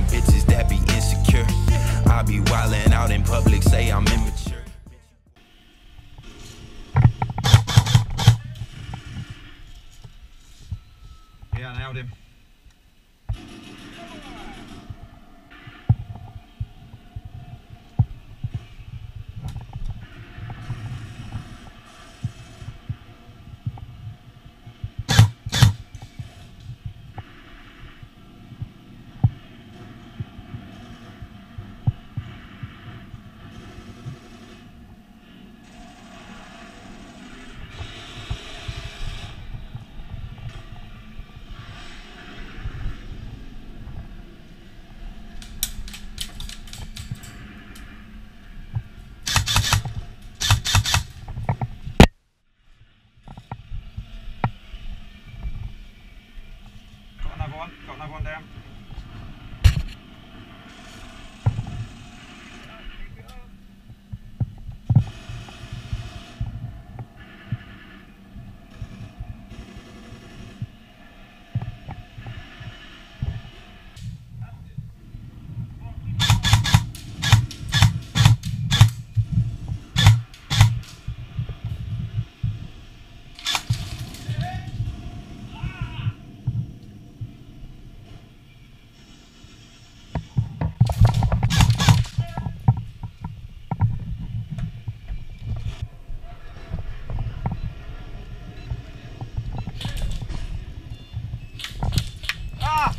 bitches that be insecure. I be wildin' out in public, say I'm immature. Yeah, I nailed him. Got another one down.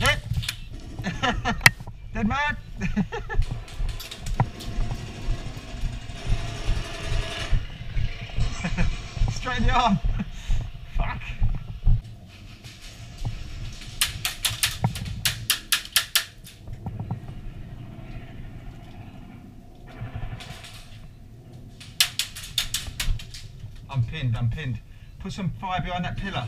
Hit! Dead man! Straight in the arm! Fuck! I'm pinned. Put some fire behind that pillar.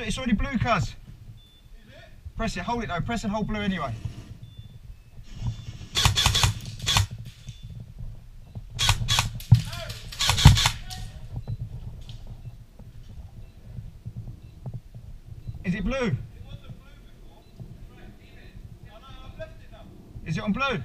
It's already blue, cuz. Is it? Press it, hold it though. Press and hold blue anyway. Is it blue? It wasn't blue before. Right, I know, I've left it now. Is it on blue?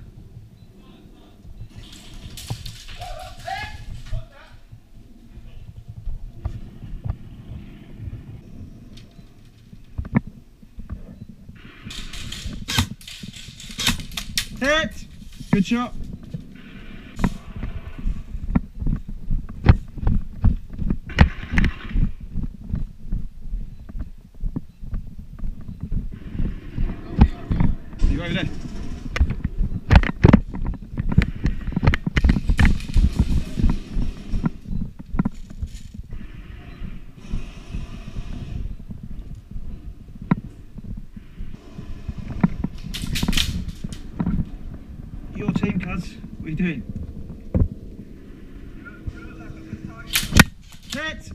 Hit! Good shot. You go over there. Your team, cuz. What are you doing? Hit!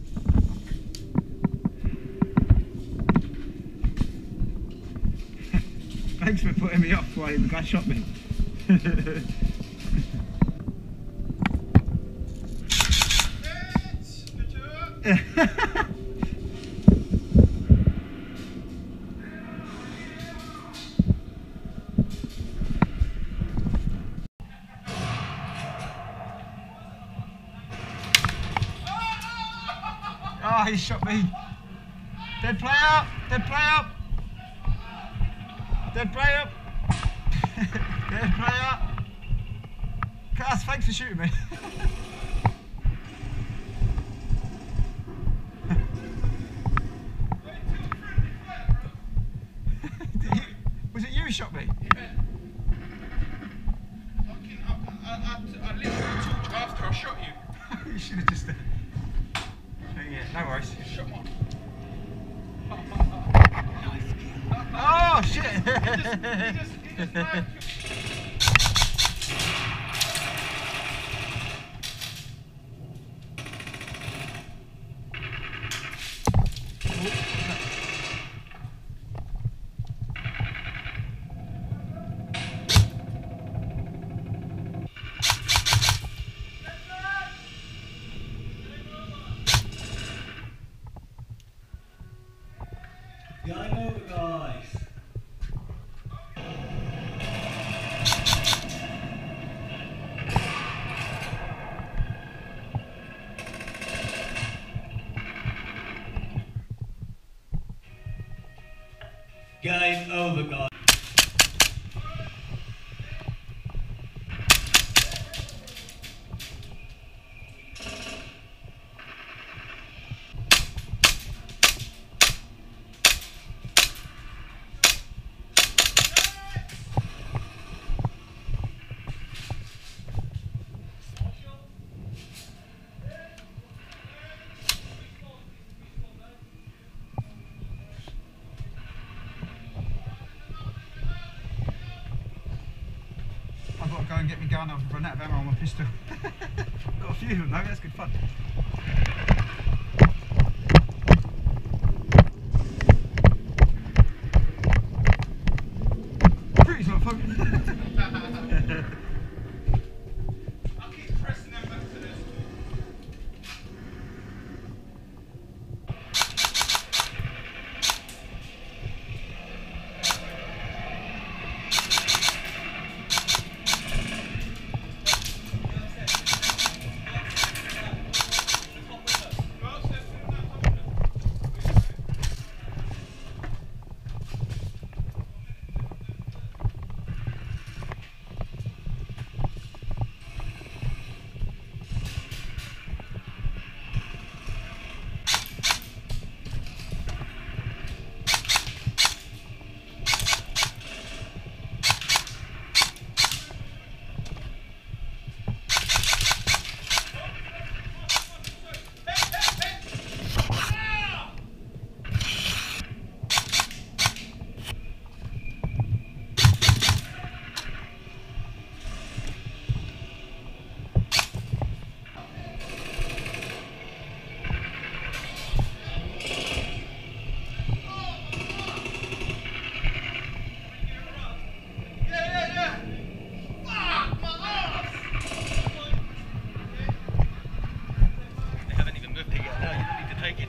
Thanks for putting me off while the guy shot me. Oh, he shot me. Dead player, dead player. Dead player. Dead player. Cuz, thanks for shooting me. Was it you who shot me? Yeah. I literally talked you after I shot you. You should have just... yeah, no worries. Shot one. just ran. Game over, guys. Game over, guys. I've got to go and get me gun. I've run out of ammo on my pistol. Got a few of them though, that's good fun. Pretty sort of fun. I'll keep pressing them back to this.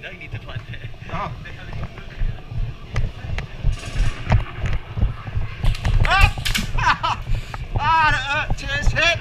They need to plant it. Oh. Ah, that hurt. Cheers, hit.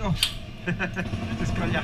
Oh. Just got ya.